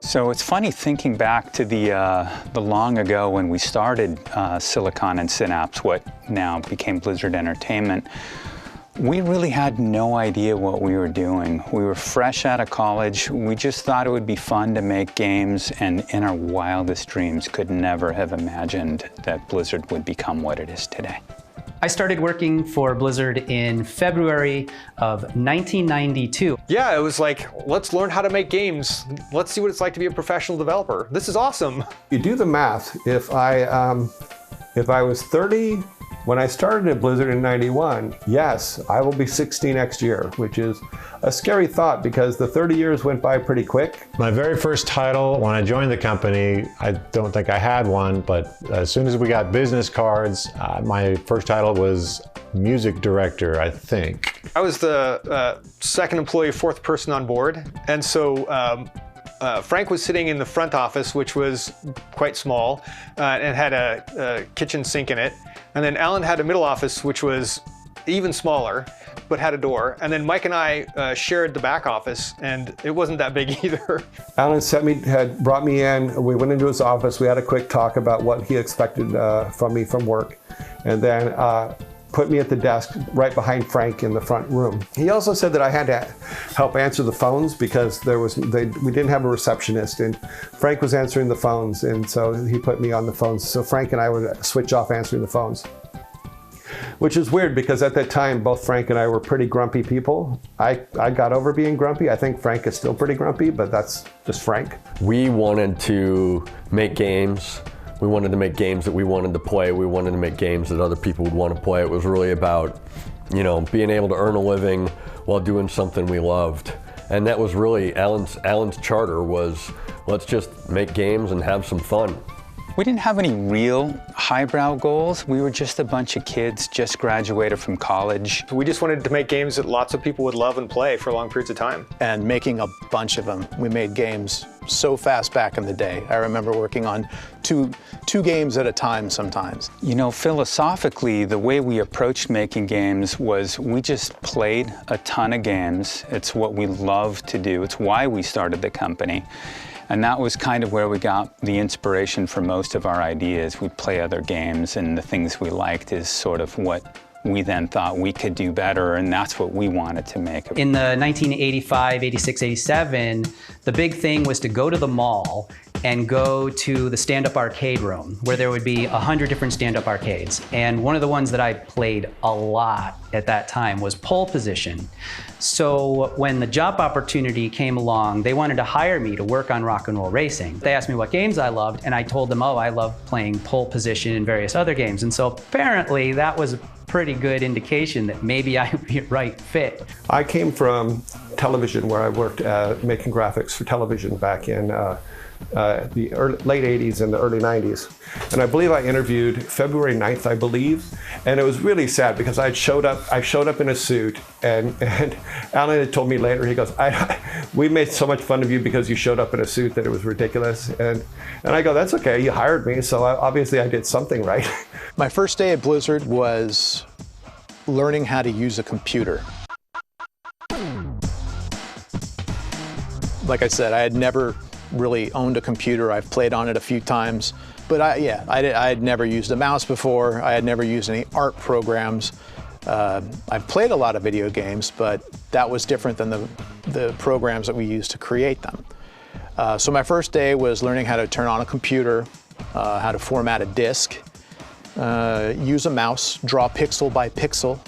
So it's funny thinking back to the long ago when we started Silicon and Synapse, what now became Blizzard Entertainment. We really had no idea what we were doing. We were fresh out of college. We just thought it would be fun to make games, and in our wildest dreams could never have imagined that Blizzard would become what it is today. I started working for Blizzard in February of 1992. Yeah, it was like, let's learn how to make games. Let's see what it's like to be a professional developer. This is awesome. You do the math. If I was 30 when I started at Blizzard in 91, yes, I will be 60 next year, which is a scary thought because the 30 years went by pretty quick. My very first title when I joined the company, I don't think I had one, but as soon as we got business cards, my first title was music director, I think. I was the second employee, fourth person on board, and so Frank was sitting in the front office, which was quite small, and had a kitchen sink in it. And then Alan had a middle office, which was even smaller, but had a door. And then Mike and I shared the back office, and it wasn't that big either. Alan had brought me in. We went into his office. We had a quick talk about what he expected from me from work, and then put me at the desk right behind Frank in the front room. He also said that I had to help answer the phones because we didn't have a receptionist, and Frank was answering the phones, and so he put me on the phones. So Frank and I would switch off answering the phones. Which is weird because at that time, both Frank and I were pretty grumpy people. I got over being grumpy. I think Frank is still pretty grumpy, but that's just Frank. We wanted to make games. We wanted to make games that we wanted to play. We wanted to make games that other people would want to play. It was really about, you know, being able to earn a living while doing something we loved. And that was really Alan's charter was, let's just make games and have some fun. We didn't have any real highbrow goals. We were just a bunch of kids just graduated from college. We just wanted to make games that lots of people would love and play for long periods of time. And making a bunch of them. We made games so fast back in the day. I remember working on two games at a time sometimes. You know, philosophically, the way we approached making games was we just played a ton of games. It's what we love to do. It's why we started the company. And that was kind of where we got the inspiration for most of our ideas. We'd play other games, and the things we liked is sort of what we then thought we could do better, and that's what we wanted to make. In the 1985, 86, 87, the big thing was to go to the mall and go to the stand-up arcade room, where there would be 100 different stand-up arcades. And one of the ones that I played a lot at that time was Pole Position. So when the job opportunity came along, they wanted to hire me to work on Rock and Roll Racing. They asked me what games I loved, and I told them, oh, I love playing Pole Position and various other games. And so apparently that was a pretty good indication that maybe I would be a right fit. I came from television, where I worked making graphics for television back in the late 80s and the early 90s. And I believe I interviewed February 9th, I believe. And it was really sad because I showed up in a suit, and Alan had told me later, he goes, we made so much fun of you because you showed up in a suit that it was ridiculous. And I go, that's okay, you hired me, so obviously I did something right. My first day at Blizzard was learning how to use a computer. Like I said, I had never really owned a computer. I've played on it a few times, but I had never used a mouse before. I had never used any art programs. I've played a lot of video games, but that was different than the programs that we used to create them. So my first day was learning how to turn on a computer, how to format a disk, use a mouse, draw pixel by pixel,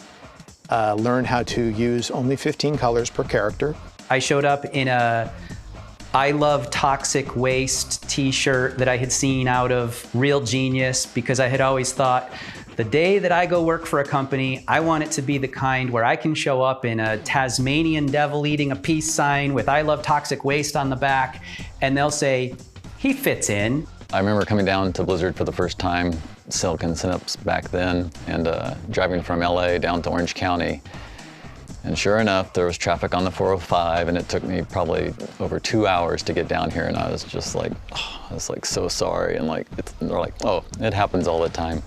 learn how to use only 15 colors per character. I showed up in a I Love Toxic Waste t-shirt that I had seen out of Real Genius, because I had always thought, the day that I go work for a company, I want it to be the kind where I can show up in a Tasmanian devil eating a peace sign with I Love Toxic Waste on the back, and they'll say, he fits in. I remember coming down to Blizzard for the first time, Silicon Synapse back then, and driving from LA down to Orange County. And sure enough, there was traffic on the 405, and it took me probably over 2 hours to get down here, and I was just like, oh, I was like so sorry, and like they're like, oh, it happens all the time.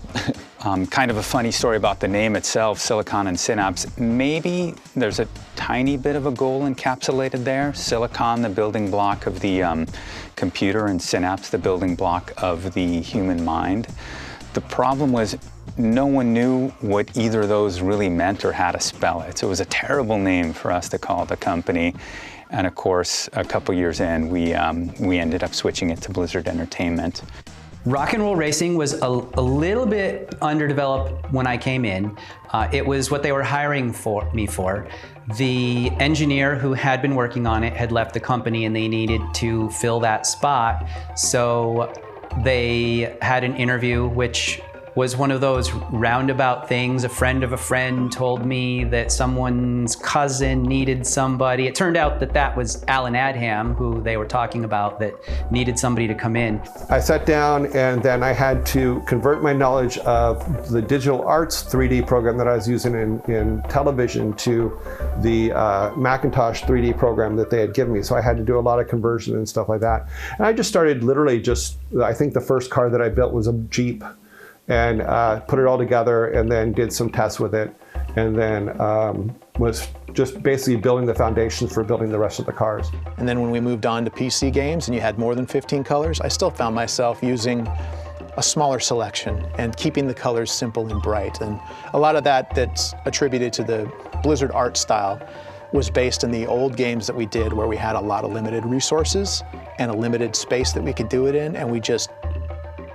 Kind of a funny story about the name itself, Silicon and Synapse. Maybe there's a tiny bit of a goal encapsulated there. Silicon, the building block of the computer, and Synapse, the building block of the human mind. The problem was no one knew what either of those really meant or how to spell it. So it was a terrible name for us to call the company. And of course, a couple years in, we ended up switching it to Blizzard Entertainment. Rock and Roll Racing was a little bit underdeveloped when I came in. It was what they were hiring me for. The engineer who had been working on it had left the company and they needed to fill that spot. So they had an interview, which was one of those roundabout things. A friend of a friend told me that someone's cousin needed somebody. It turned out that that was Alan Adham, who they were talking about, that needed somebody to come in. I sat down and then I had to convert my knowledge of the digital arts 3D program that I was using in television to the Macintosh 3D program that they had given me. So I had to do a lot of conversion and stuff like that. And I just started literally I think the first car that I built was a Jeep, and put it all together and then did some tests with it, and then was just basically building the foundations for building the rest of the cars. And then when we moved on to PC games and you had more than 15 colors, I still found myself using a smaller selection and keeping the colors simple and bright. And a lot of that's attributed to the Blizzard art style was based in the old games that we did, where we had a lot of limited resources and a limited space that we could do it in, and we just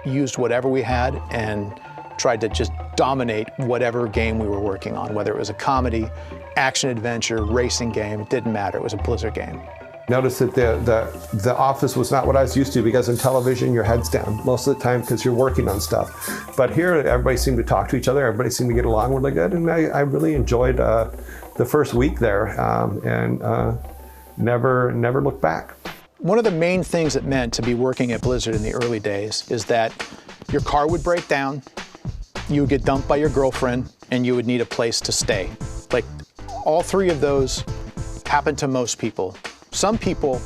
used whatever we had and tried to just dominate whatever game we were working on, whether it was a comedy, action adventure, racing game, it didn't matter, it was a Blizzard game. Noticed that the office was not what I was used to, because in television your head's down most of the time because you're working on stuff. But here everybody seemed to talk to each other, everybody seemed to get along really good, and I really enjoyed the first week there, and never looked back. One of the main things it meant to be working at Blizzard in the early days is that your car would break down, you would get dumped by your girlfriend, and you would need a place to stay. Like, all three of those happen to most people. Some people,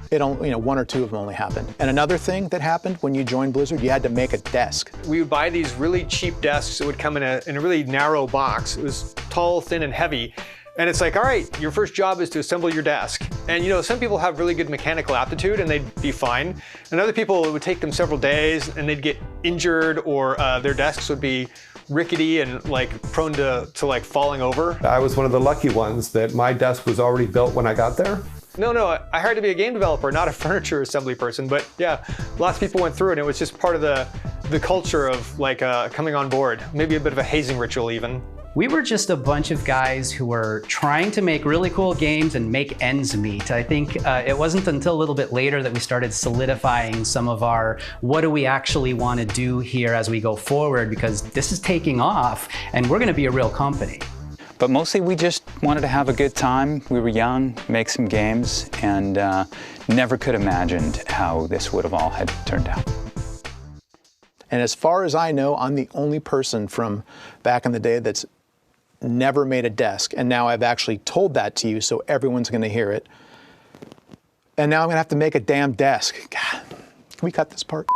one or two of them only happened. And another thing that happened when you joined Blizzard, you had to make a desk. We would buy these really cheap desks that would come in a really narrow box. It was tall, thin, and heavy. And it's like, all right, your first job is to assemble your desk. And some people have really good mechanical aptitude and they'd be fine. And other people, it would take them several days and they'd get injured, or their desks would be rickety and prone to falling over. I was one of the lucky ones that my desk was already built when I got there. No, I hired to be a game developer, not a furniture assembly person. But yeah, lots of people went through it, and it was just part of the culture of coming on board. Maybe a bit of a hazing ritual even. We were just a bunch of guys who were trying to make really cool games and make ends meet. I think it wasn't until a little bit later that we started solidifying some of our, what do we actually want to do here as we go forward, because this is taking off and we're going to be a real company. But mostly we just wanted to have a good time. We were young, make some games, and never could have imagined how this would have all had turned out. And as far as I know, I'm the only person from back in the day that's never made a desk. And now I've actually told that to you, so everyone's going to hear it. And now I'm going to have to make a damn desk. God, can we cut this part?